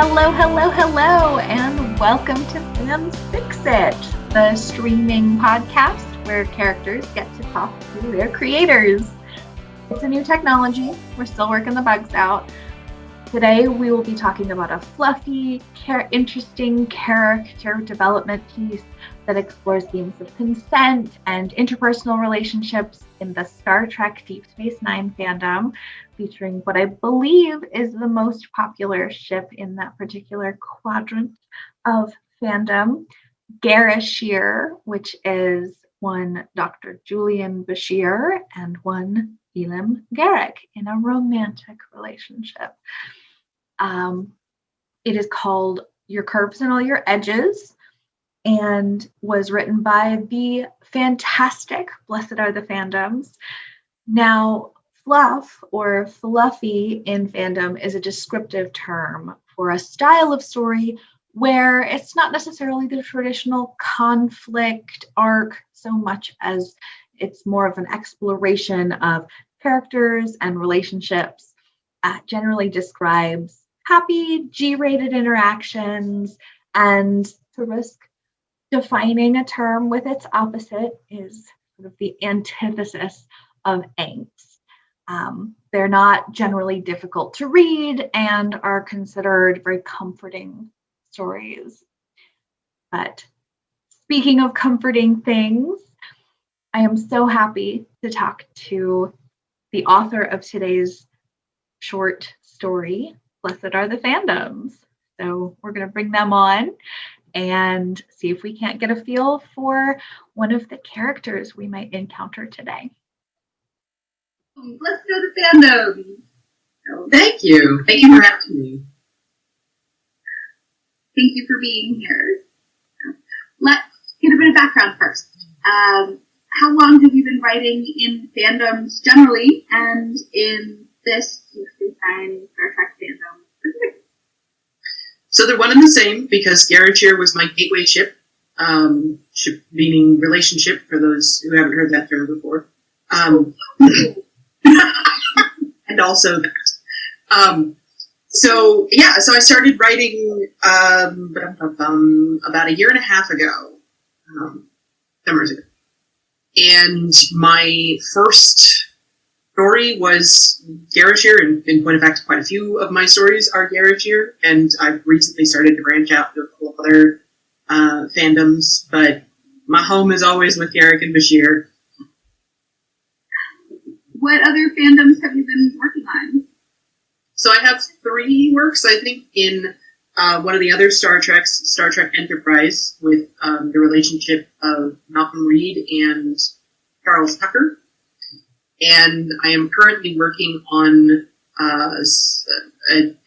Hello, hello, hello, and welcome to Fics It, the streaming podcast where characters get to talk to their creators. It's a new technology. We're still working the bugs out. Today, we will be talking about a fluffy, interesting character development piece that explores themes of consent and interpersonal relationships in the Star Trek Deep Space Nine fandom, featuring what I believe is the most popular ship in that particular quadrant of fandom, Bashir, which is one Doctor Julian Bashir and one Garak in a romantic relationship. It is called Your Curves and All Your Edges and was written by the fantastic BlessedAreTheFandoms. Now, fluff or fluffy in fandom is a descriptive term for a style of story where it's not necessarily the traditional conflict arc so much as it's more of an exploration of characters and relationships. Generally describes happy G-rated interactions, and to risk defining a term with its opposite is sort of the antithesis of angst. They're not generally difficult to read and are considered very comforting stories. But speaking of comforting things, I am so happy to talk to the author of today's short story, Blessed Are the Fandoms. So we're going to bring them on and see if we can't get a feel for one of the characters we might encounter today. Blessed Are the Fandoms. Oh, thank you. Thank you for having me. Thank you for being here. Let's get a bit of background first. How long have you been writing in fandoms generally and in this Star Trek fandom specifically? So they're one and the same because Garak was my gateway ship. Ship meaning relationship for those who haven't heard that term before. And also that. So I started writing about a year and a half ago, summers ago. And my first story was Garak, and in point of fact, quite a few of my stories are Garak, and I've recently started to branch out to a couple of other fandoms, but my home is always with Garak and Bashir. What other fandoms have you been working on? So I have 3 works, I think, in one of the other Star Treks, Star Trek Enterprise, with the relationship of Malcolm Reed and Charles Tucker. And I am currently working on a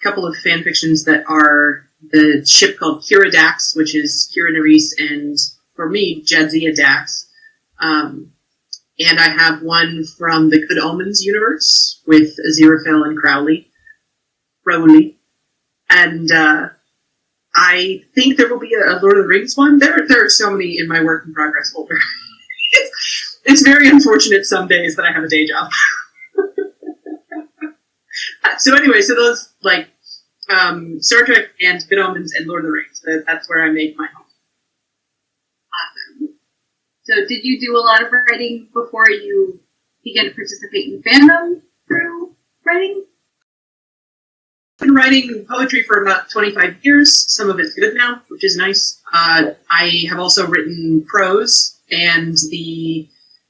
couple of fan fictions that are the ship called Kira Dax, which is Kira Nerys and, for me, Jadzia Dax. And I have one from the Good Omens universe with Aziraphale and Crowley. And I think there will be a Lord of the Rings one. There are so many in my work in progress folder. It's very unfortunate some days that I have a day job. So anyway, so those, like, Star Trek and Good Omens and Lord of the Rings, that's where I make my home. Awesome. So did you do a lot of writing before you began to participate in fandom through writing? I've been writing poetry for about 25 years. Some of it's good now, which is nice. I have also written prose, and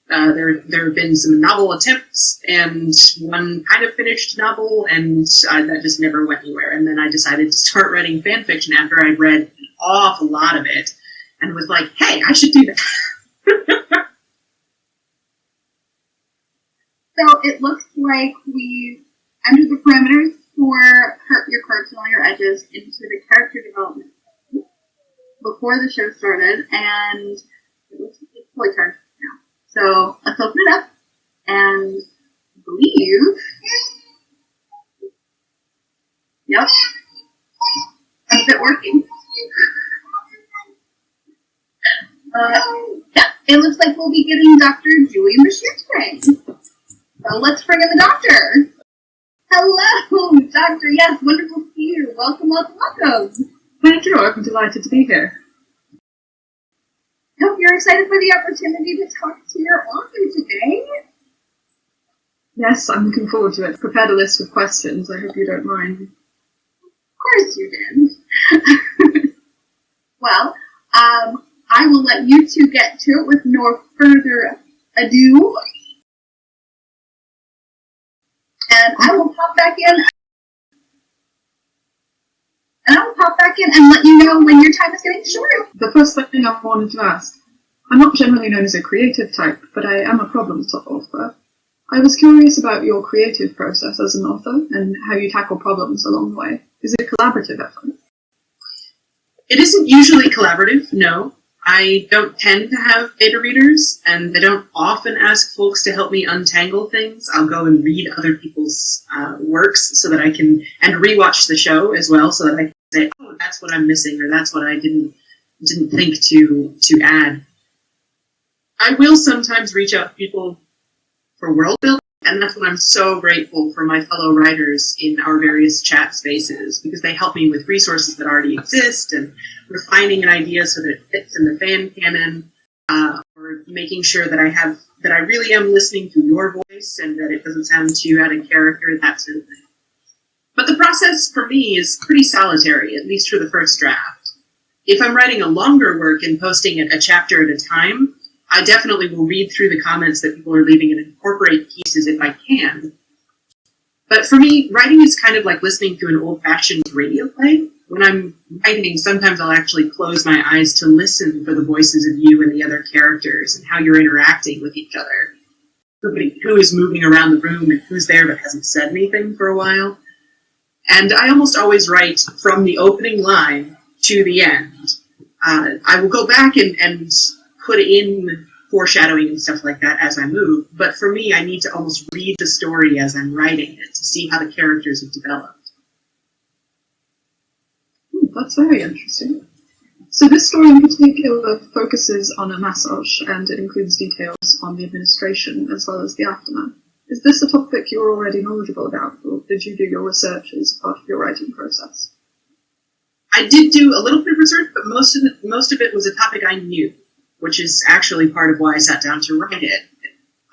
there have been some novel attempts, and one kind of finished novel, and that just never went anywhere. And then I decided to start writing fan fiction after I'd read an awful lot of it, and was like, hey, I should do that. So it looks like we entered the parameters for Your Curves and All Your Edges into the character development before the show started, and it looks like it's fully turned now. So let's open it up, and I believe, yep, is it working? Yeah, it looks like we'll be getting Dr. Julian Bashir today. So let's bring in the doctor. Hello, Doctor. Yes, wonderful to see you. Welcome, welcome, welcome. Thank you. I'm delighted to be here. Hope you're excited for the opportunity to talk to your author today. Yes, I'm looking forward to it. Prepared a list of questions. I hope you don't mind. Of course you did. Well, I will let you two get to it with no further ado. And I will pop back in. And let you know when your time is getting short. The first thing I wanted to ask, I'm not generally known as a creative type, but I am a problem solver. I was curious about your creative process as an author and how you tackle problems along the way. Is it a collaborative effort? It isn't usually collaborative, no. I don't tend to have beta readers, and I don't often ask folks to help me untangle things. I'll go and read other people's works so that I can, and rewatch the show as well, so that I can say, oh, that's what I'm missing, or that's what I didn't think to add. I will sometimes reach out to people for world building, and that's when I'm so grateful for my fellow writers in our various chat spaces, because they help me with resources that already exist and refining an idea so that it fits in the fan canon, or making sure that I really am listening to your voice and that it doesn't sound too out of character, that sort of thing. But the process for me is pretty solitary, at least for the first draft. If I'm writing a longer work and posting it a chapter at a time, I definitely will read through the comments that people are leaving and incorporate pieces if I can. But for me, writing is kind of like listening to an old-fashioned radio play. When I'm writing, sometimes I'll actually close my eyes to listen for the voices of you and the other characters and how you're interacting with each other. Who is moving around the room and who's there but hasn't said anything for a while. And I almost always write from the opening line to the end. I will go back and put in foreshadowing and stuff like that as I move, but for me, I need to almost read the story as I'm writing it to see how the characters have developed. That's very interesting. So this story in particular focuses on a massage, and it includes details on the administration as well as the aftermath. Is this a topic you're already knowledgeable about, or did you do your research as part of your writing process? I did do a little bit of research, but most of it was a topic I knew, which is actually part of why I sat down to write it.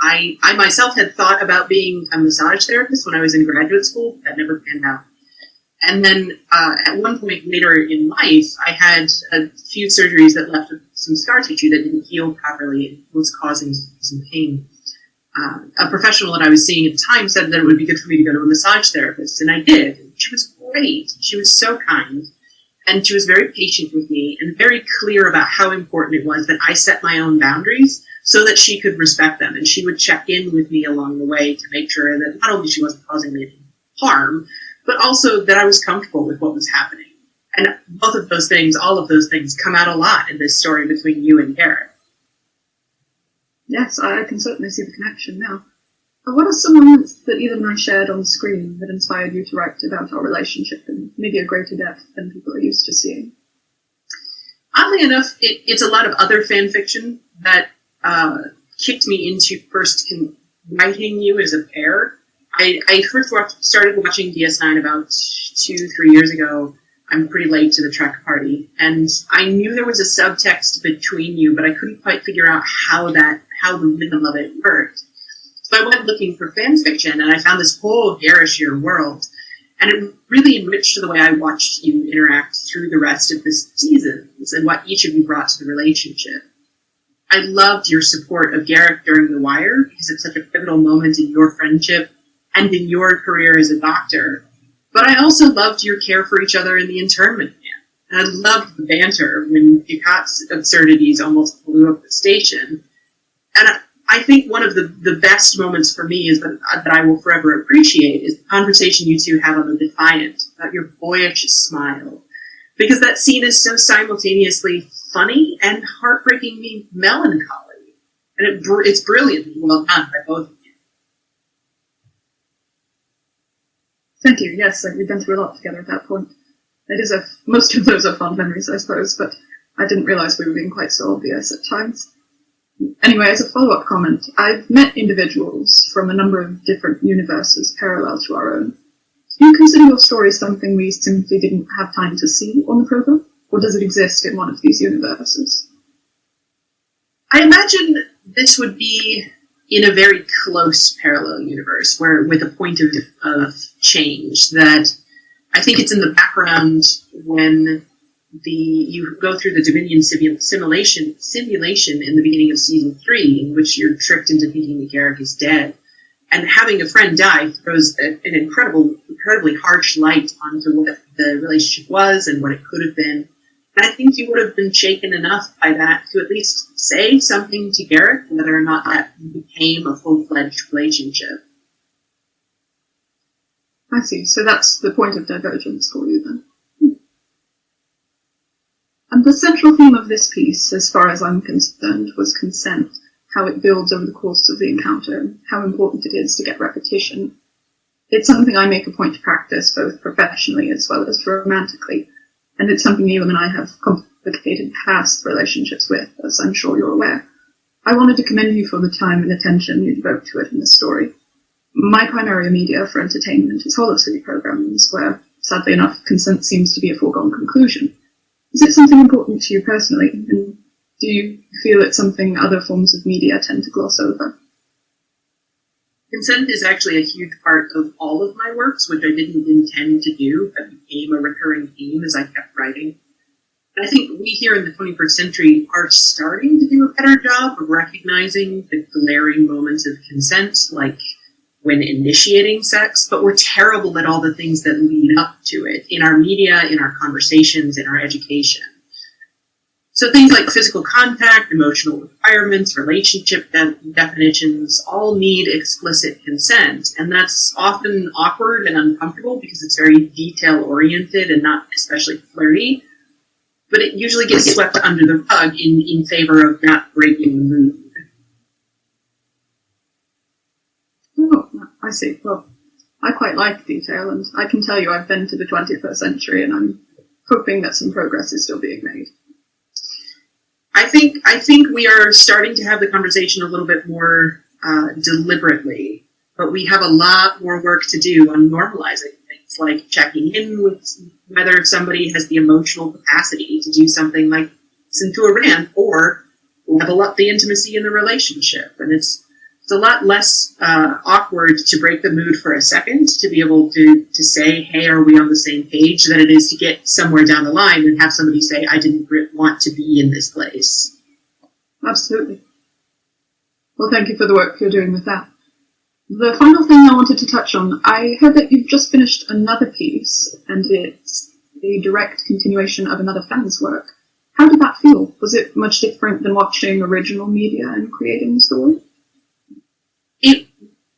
I myself had thought about being a massage therapist when I was in graduate school. That never panned out. And then at one point later in life, I had a few surgeries that left some scar tissue that didn't heal properly and was causing some pain. A professional that I was seeing at the time said that it would be good for me to go to a massage therapist, and I did. She was great. She was so kind. And she was very patient with me and very clear about how important it was that I set my own boundaries so that she could respect them. And she would check in with me along the way to make sure that not only she wasn't causing me any harm, but also that I was comfortable with what was happening. And both of those things, all of those things, come out a lot in this story between you and Garak. Yes, I can certainly see the connection now. What are some moments that either and I shared on screen that inspired you to write about our relationship in maybe a greater depth than people are used to seeing? Oddly enough, it's a lot of other fan fiction that kicked me into first writing you as a pair. I first started watching DS9 about 2-3 years ago. I'm pretty late to the Trek party, and I knew there was a subtext between you, but I couldn't quite figure out how the rhythm of it worked. So I went looking for fan fiction, and I found this whole Garashir world, and it really enriched the way I watched you interact through the rest of the seasons and what each of you brought to the relationship. I loved your support of Garak during The Wire, because it's such a pivotal moment in your friendship and in your career as a doctor. But I also loved your care for each other in the internment camp. And I loved the banter when Ducat's absurdities almost blew up the station. And I think one of the best moments for me is that I will forever appreciate is the conversation you two had on the Defiant about your boyish smile. Because that scene is so simultaneously funny and heartbreakingly melancholy. And it's brilliantly well done by both of you. Thank you. Yes, we've been through a lot together at that point. Most of those are fond memories, I suppose, but I didn't realise we were being quite so obvious at times. Anyway, as a follow-up comment, I've met individuals from a number of different universes parallel to our own, Do you consider your story something we simply didn't have time to see on the program? Or does it exist in one of these universes? I imagine this would be in a very close parallel universe, where with a point of change that I think it's in the background when you go through the Dominion simulation in the beginning of season 3, in which you're tricked into thinking that Garak is dead. And having a friend die throws an incredibly harsh light onto what the relationship was and what it could have been. And I think you would have been shaken enough by that to at least say something to Garak, whether or not that became a full-fledged relationship. I see. So that's the point of divergence for you then. And the central theme of this piece, as far as I'm concerned, was consent, how it builds over the course of the encounter, how important it is to get repetition. It's something I make a point to practice, both professionally as well as romantically, and it's something Elam and I have complicated past relationships with, as I'm sure you're aware. I wanted to commend you for the time and attention you devote to it in this story. My primary media for entertainment is holo-city programs, where, sadly enough, consent seems to be a foregone conclusion. Is it something important to you personally, and do you feel it's something other forms of media tend to gloss over? Consent is actually a huge part of all of my works, which I didn't intend to do, but became a recurring theme as I kept writing. And I think we here in the 21st century are starting to do a better job of recognizing the glaring moments of consent, like when initiating sex, but we're terrible at all the things that lead up to it, in our media, in our conversations, in our education. So things like physical contact, emotional requirements, relationship definitions, all need explicit consent, and that's often awkward and uncomfortable because it's very detail-oriented and not especially flirty, but it usually gets swept under the rug in favor of not breaking the mood. Oh, I see. Well, I quite like detail, and I can tell you I've been to the 21st century, and I'm hoping that some progress is still being made. I think we are starting to have the conversation a little bit more deliberately, but we have a lot more work to do on normalizing things, like checking in with whether somebody has the emotional capacity to do something like listen to a rant or level up the intimacy in the relationship. And it's a lot less awkward to break the mood for a second, to be able to say, hey, are we on the same page, than it is to get somewhere down the line and have somebody say, I didn't want to be in this place. Absolutely. Well, thank you for the work you're doing with that. The final thing I wanted to touch on, I heard that you've just finished another piece, and it's a direct continuation of another fan's work. How did that feel? Was it much different than watching original media and creating the story? It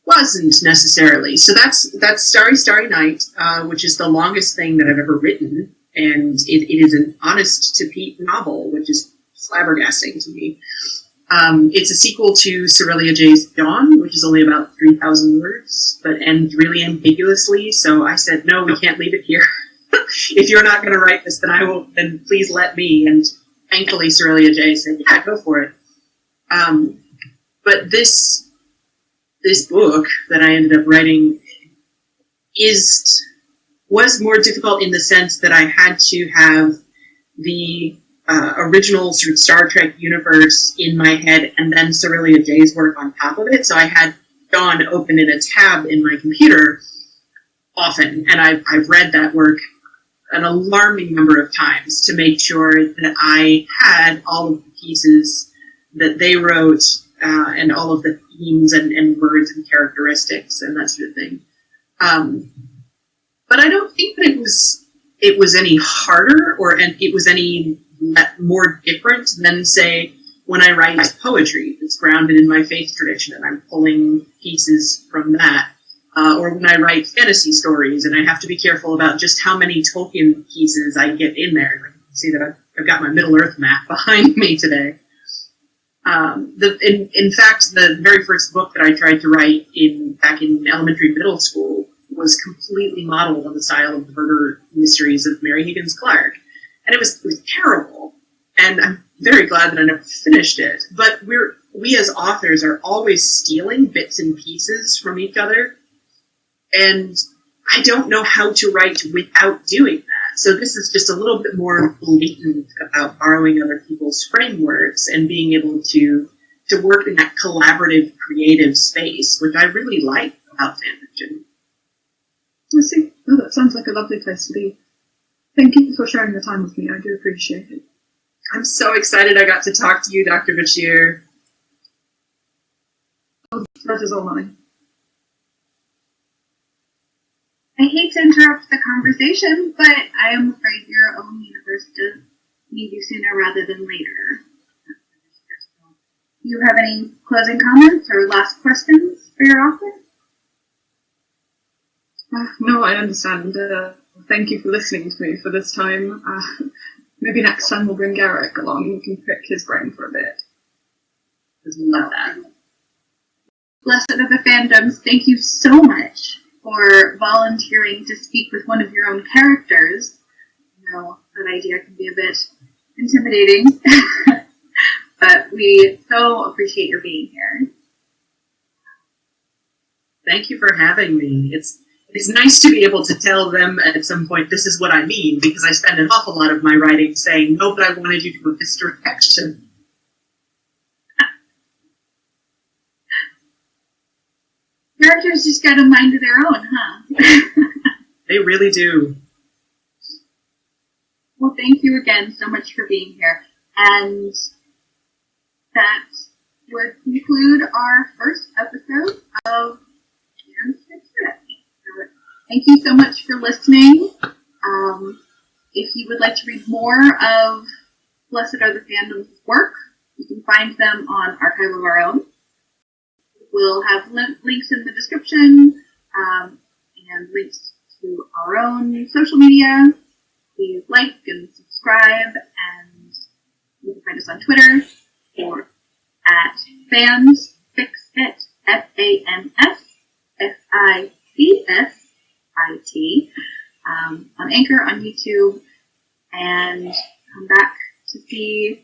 wasn't necessarily. So that's Starry Starry Night, which is the longest thing that I've ever written, and it is an honest-to-Pete novel, which is flabbergasting to me. It's a sequel to Cerelia J's Dawn, which is only about 3,000 words, but ends really ambiguously, so I said, no, we can't leave it here. If you're not going to write this, then please let me, and thankfully Cerelia J said, yeah, go for it. But this book that I ended up writing was more difficult in the sense that I had to have the original sort of Star Trek universe in my head and then Cerelia J's work on top of it. So I had Dawn open in a tab in my computer often, and I've read that work an alarming number of times to make sure that I had all of the pieces that they wrote and all of the themes and words and characteristics and that sort of thing. But I don't think that it was any harder and it was any more different than, say, when I write poetry that's grounded in my faith tradition and I'm pulling pieces from that. Or when I write fantasy stories and I have to be careful about just how many Tolkien pieces I get in there. You can see that I've got my Middle-earth map behind me today. In fact, the very first book that I tried to write back in elementary middle school was completely modeled on the style of the murder mysteries of Mary Higgins Clark. And it was terrible. And I'm very glad that I never finished it. But we as authors are always stealing bits and pieces from each other. And I don't know how to write without doing that. So this is just a little bit more blatant about borrowing other people's frameworks and being able to work in that collaborative, creative space, which I really like about fanfiction. I see. Oh, that sounds like a lovely place to be. Thank you for sharing the time with me. I do appreciate it. I'm so excited I got to talk to you, Dr. Bashir. Oh, the pleasure's all mine. I hate to interrupt the conversation, but I am afraid your own universe does need you sooner rather than later. Do you have any closing comments or last questions for your author? No, I understand. Thank you for listening to me for this time. Maybe next time we'll bring Garak along and we can pick his brain for a bit. I love that. Blessed are the Fandoms, thank you so much for volunteering to speak with one of your own characters. I know that idea can be a bit intimidating, but we so appreciate your being here. Thank you for having me. It's nice to be able to tell them at some point this is what I mean, because I spend an awful lot of my writing saying, no, but I wanted you to go this direction. Characters just got a mind of their own, huh? They really do. Well, thank you again so much for being here. And that would conclude our first episode of Fics It. Thank you so much for listening. If you would like to read more of Blessed Are the Fandoms' work, you can find them on Archive of Our Own. We'll have links in the description and links to our own social media. Please like and subscribe, and you can find us on Twitter or at Fans Fics It, FANSFICSIT, on Anchor, on YouTube, and come back to see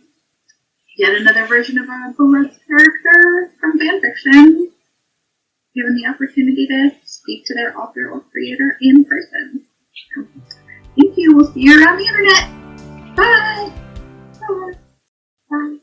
yet another version of a beloved character from fanfiction, given the opportunity to speak to their author or creator in person. So, thank you. We'll see you around the internet. Bye. Bye. Bye.